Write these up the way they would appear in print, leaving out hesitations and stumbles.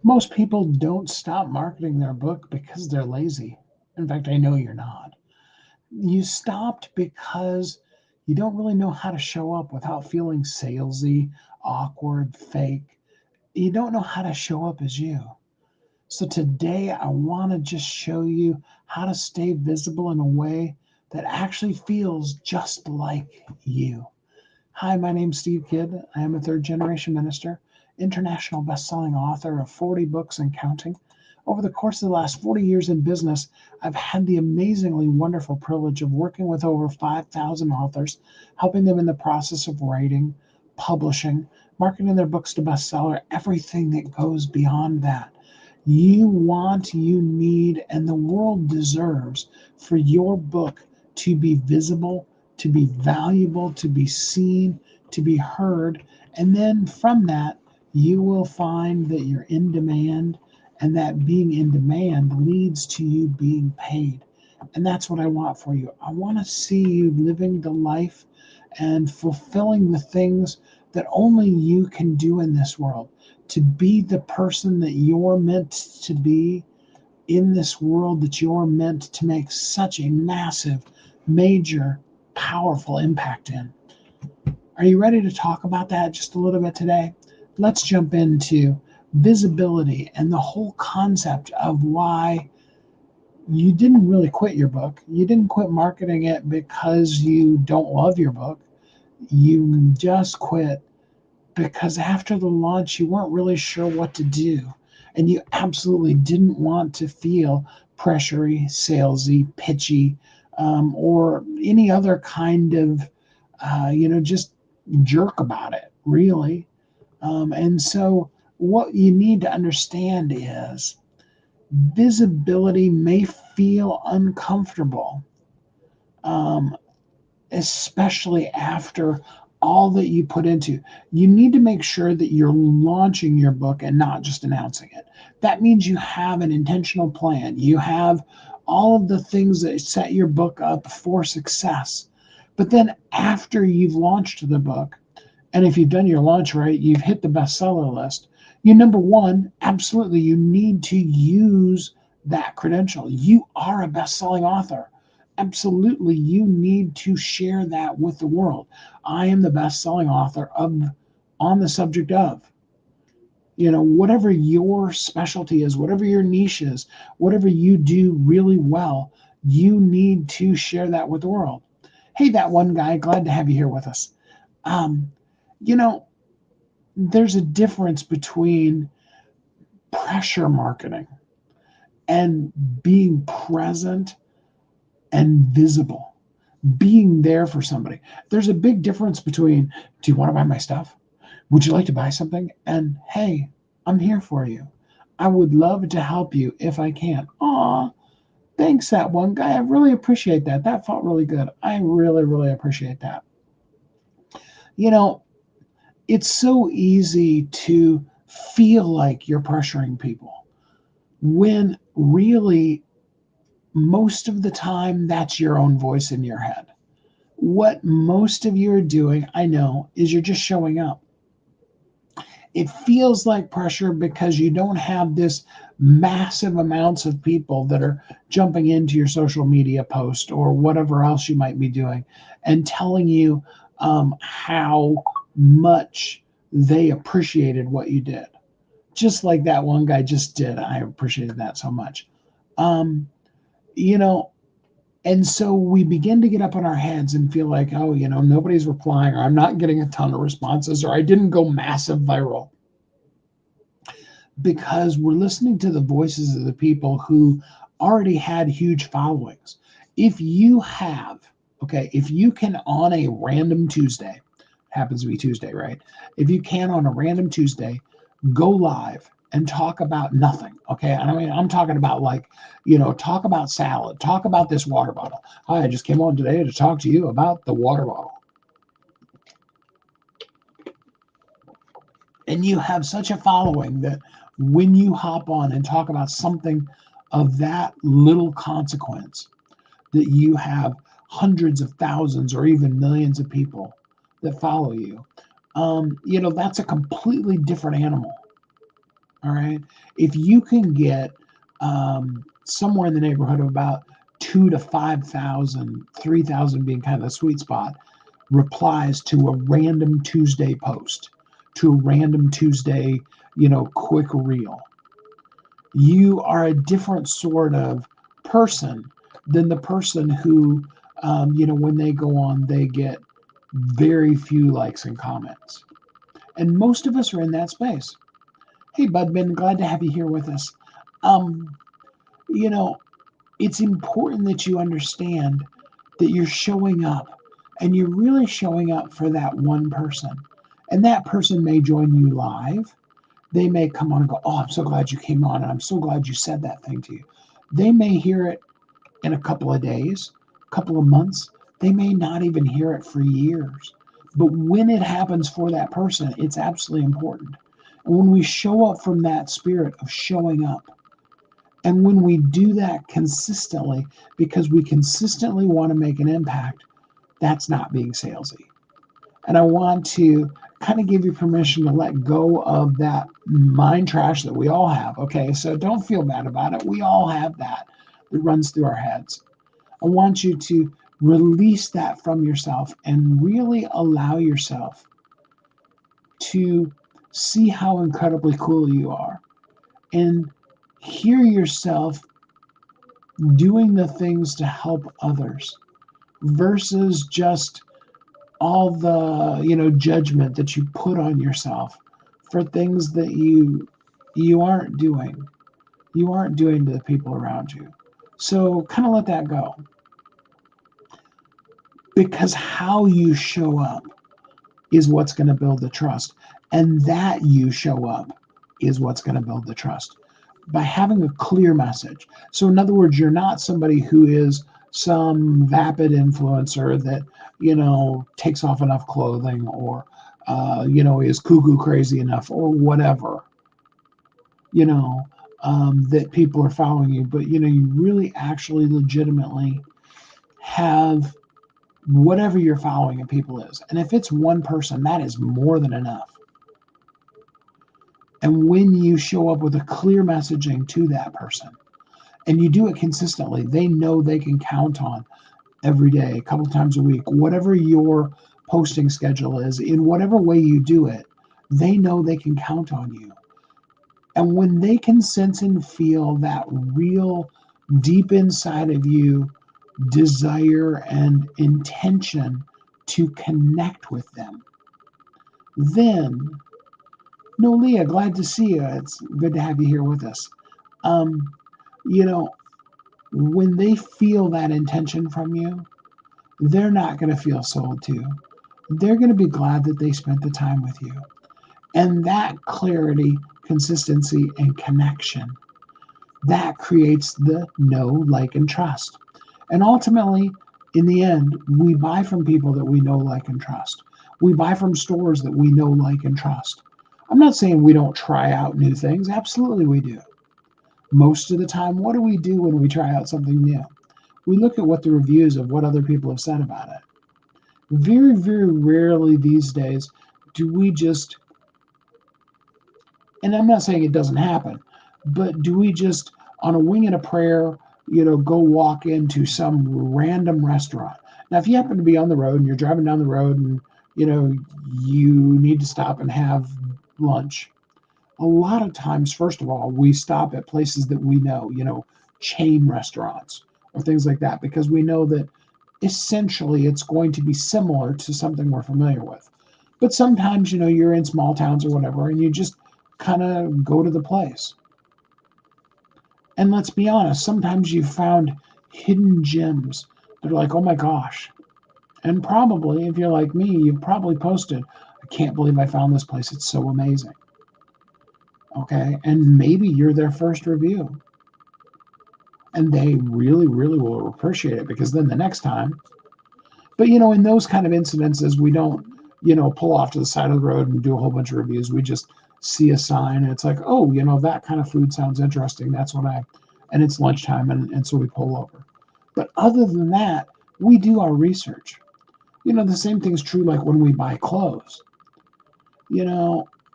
Most people don't stop marketing their book because they're lazy. In fact, I know you're not. You stopped because you don't really know how to show up without feeling salesy, awkward, fake. You don't know how to show up as you. So today I want to just show you how to stay visible in a way that actually feels just like you. Hi, my name's Steve Kidd. I am a third generation minister, international best-selling author of 40 books and counting. Over the course of the last 40 years in business, I've had the amazingly wonderful privilege of working with over 5,000 authors, helping them in the process of writing, publishing, marketing their books to bestseller, everything that goes beyond that. You want, you need, and the world deserves for your book to be visible, to be valuable, to be seen, to be heard. And then from that, you will find that you're in demand, and that being in demand leads to you being paid. And that's what I want for you. I want to see you living the life and fulfilling the things that only you can do in this world. To be the person that you're meant to be in this world, that you're meant to make such a massive, major, powerful impact in. Are you ready to talk about that just a little bit today? Let's jump into visibility and the whole concept of why you didn't really quit your book. You didn't quit marketing it because you don't love your book. You just quit because after the launch, you weren't really sure what to do. And you absolutely didn't want to feel pressury, salesy, pitchy, or any other kind of, just jerk about it, really. And so, what you need to understand is visibility may feel uncomfortable, um, especially after all that you put into. You need to make sure that you're launching your book and not just announcing it. That means you have an intentional plan. You have all of the things that set your book up for success. But then after you've launched the book, and if you've done your launch right, you've hit the bestseller list. You number one, absolutely, you need to use that credential. You are a best-selling author. Absolutely, you need to share that with the world. I am the best-selling author of on the subject of. Whatever your specialty is, whatever your niche is, whatever you do really well, you need to share that with the world. Hey, that one guy, glad to have you here with us. Um, you know, there's a difference between pressure marketing and being present and visible, being there for somebody. There's a big difference between, do you want to buy my stuff? Would you like to buy something? And hey, I'm here for you. I would love to help you if I can. Aw, thanks, that one guy. I really appreciate that. That felt really good. I really, really appreciate that. You know, it's so easy to feel like you're pressuring people when really most of the time that's your own voice in your head. What most of you are doing, I know, is you're just showing up. It feels like pressure because you don't have this massive amounts of people that are jumping into your social media post or whatever else you might be doing and telling you how much they appreciated what you did. Just like that one guy just did. I appreciated that so much. Um, you know, and so we begin to get up on our heads and feel like, oh, nobody's replying, or I'm not getting a ton of responses, or I didn't go massive viral because we're listening to the voices of the people who already had huge followings. If you have, okay, if you can on a random Tuesday, happens to be Tuesday, right? If you can on a random Tuesday, go live and talk about nothing. Okay. And I mean, I'm talking about talk about salad, talk about this water bottle. Hi, I just came on today to talk to you about the water bottle. And you have such a following that when you hop on and talk about something of that little consequence, that you have hundreds of thousands or even millions of people that follow you, that's a completely different animal. All right. If you can get somewhere in the neighborhood of about 2 to 5,000, 3,000 being kind of the sweet spot, replies to a random Tuesday post, to a random Tuesday, quick reel, you are a different sort of person than the person who, when they go on, they get very few likes and comments. And most of us are in that space. Hey, Bud, been glad to have you here with us. Um, you know, it's important that you understand that you're showing up and you're really showing up for that one person. And that person may join you live. They may come on and go, oh, I'm so glad you came on. And I'm so glad you said that thing to you. They may hear it in a couple of days, a couple of months. They may not even hear it for years. But when it happens for that person, it's absolutely important. And when we show up from that spirit of showing up, and when we do that consistently, because we consistently want to make an impact, that's not being salesy. And I want to kind of give you permission to let go of that mind trash that we all have. Okay, so don't feel bad about it. We all have that runs through our heads. I want you to release that from yourself and really allow yourself to see how incredibly cool you are and hear yourself doing the things to help others versus just all the judgment that you put on yourself for things that you aren't doing to the people around you. So kind of let that go, because how you show up is what's going to build the trust, and that you show up is what's going to build the trust by having a clear message. So in other words, you're not somebody who is some vapid influencer that takes off enough clothing, or is cuckoo crazy enough, or whatever, you know that people are following you. But you really actually legitimately have whatever you're following of people is. And if it's one person, that is more than enough. And when you show up with a clear messaging to that person and you do it consistently, they know they can count on every day, a couple times a week, whatever your posting schedule is, in whatever way you do it, they know they can count on you. And when they can sense and feel that real deep inside of you desire and intention to connect with them, then, no, Leah, glad to see you. It's good to have you here with us. Um, you know, when they feel that intention from you, they're not going to feel sold to. They're going to be glad that they spent the time with you. And that clarity, consistency, and connection, that creates the know, like, and trust. And ultimately, in the end, we buy from people that we know, like, and trust. We buy from stores that we know, like, and trust. I'm not saying we don't try out new things. Absolutely, we do. Most of the time, what do we do when we try out something new? We look at what the reviews of what other people have said about it. Very, very rarely these days do we just, and I'm not saying it doesn't happen, but do we just, on a wing and a prayer, go walk into some random restaurant? Now, if you happen to be on the road and you're driving down the road and, you need to stop and have lunch, a lot of times, first of all, we stop at places that we know, chain restaurants or things like that, because we know that essentially it's going to be similar to something we're familiar with. But sometimes, you're in small towns or whatever, and you just kind of go to the place. And let's be honest, sometimes you found hidden gems that are like, oh my gosh. And probably, if you're like me, you've probably posted, I can't believe I found this place. It's so amazing. Okay. And maybe you're their first review. And they really, really will appreciate it, because then the next time, but in those kind of incidences, we don't, pull off to the side of the road and do a whole bunch of reviews. We just see a sign and it's like, oh, that kind of food sounds interesting. That's what and it's lunchtime, and so we pull over. But other than that, we do our research. The same thing's true like when we buy clothes.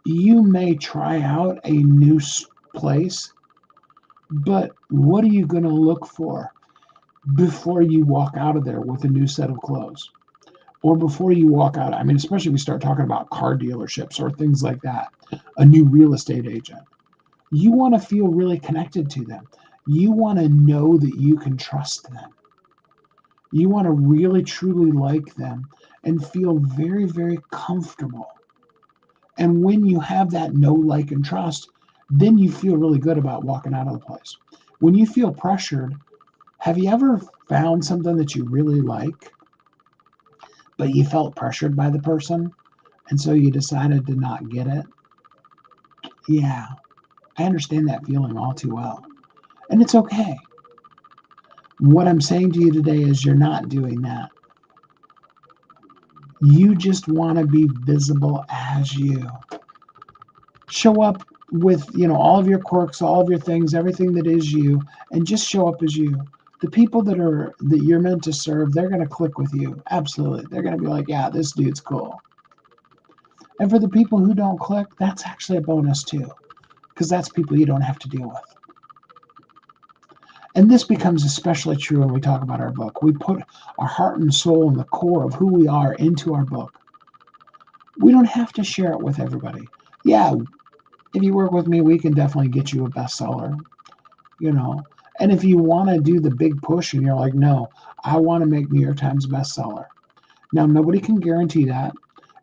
You may try out a new place, but what are you going to look for before you walk out of there with a new set of clothes? Or before you walk out, I mean, especially if we start talking about car dealerships or things like that, a new real estate agent, you want to feel really connected to them. You want to know that you can trust them. You want to really truly like them and feel very, very comfortable. And when you have that know, like, and trust, then you feel really good about walking out of the place. When you feel pressured, have you ever found something that you really like, but you felt pressured by the person, and so you decided to not get it? Yeah, I understand that feeling all too well. And it's okay. What I'm saying to you today is you're not doing that. You just want to be visible as you. Show up with, all of your quirks, all of your things, everything that is you, and just show up as you. The people that you're meant to serve, they're going to click with you. Absolutely. They're going to be like, yeah, this dude's cool. And for the people who don't click, that's actually a bonus too, because that's people you don't have to deal with. And this becomes especially true when we talk about our book. We put our heart and soul and the core of who we are into our book. We don't have to share it with everybody. Yeah, if you work with me, we can definitely get you a bestseller, And if you want to do the big push and you're like, no, I want to make New York Times bestseller. Now, nobody can guarantee that,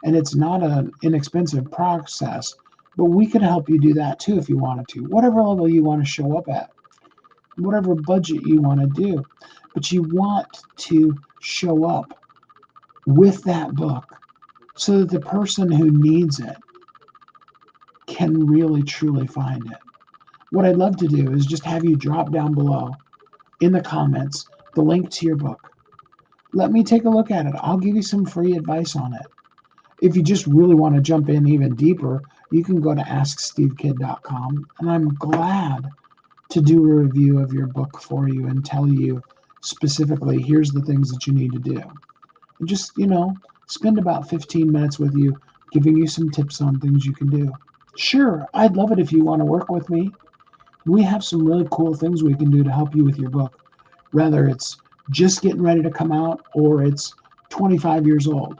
and it's not an inexpensive process, but we could help you do that too if you wanted to. Whatever level you want to show up at, whatever budget you want to do, but you want to show up with that book so that the person who needs it can really truly find it. What I'd love to do is just have you drop down below in the comments the link to your book. Let me take a look at it. I'll give you some free advice on it. If you just really want to jump in even deeper, you can go to AskSteveKidd.com, and I'm glad to do a review of your book for you and tell you specifically, here's the things that you need to do. And just, spend about 15 minutes with you, giving you some tips on things you can do. Sure, I'd love it if you want to work with me. We have some really cool things we can do to help you with your book, whether it's just getting ready to come out or it's 25 years old.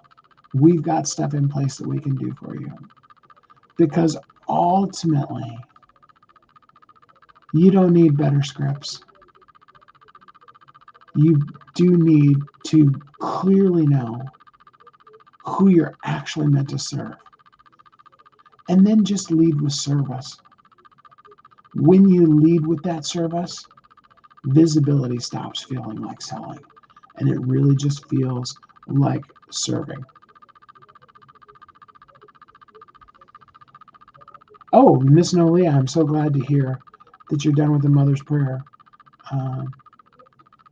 We've got stuff in place that we can do for you. Because ultimately, you don't need better scripts. You do need to clearly know who you're actually meant to serve. And then just lead with service. When you lead with that service, visibility stops feeling like selling, and it really just feels like serving. Oh, Miss Nolia, I'm so glad to hear that you're done with the Mother's Prayer.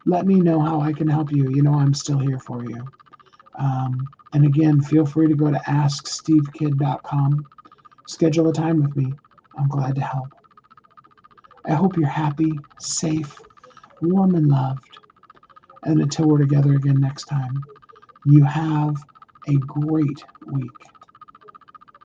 Let me know how I can help you. I'm still here for you. And again, feel free to go to AskSteveKidd.com. Schedule a time with me. I'm glad to help. I hope you're happy, safe, warm, and loved. And until we're together again next time, you have a great week.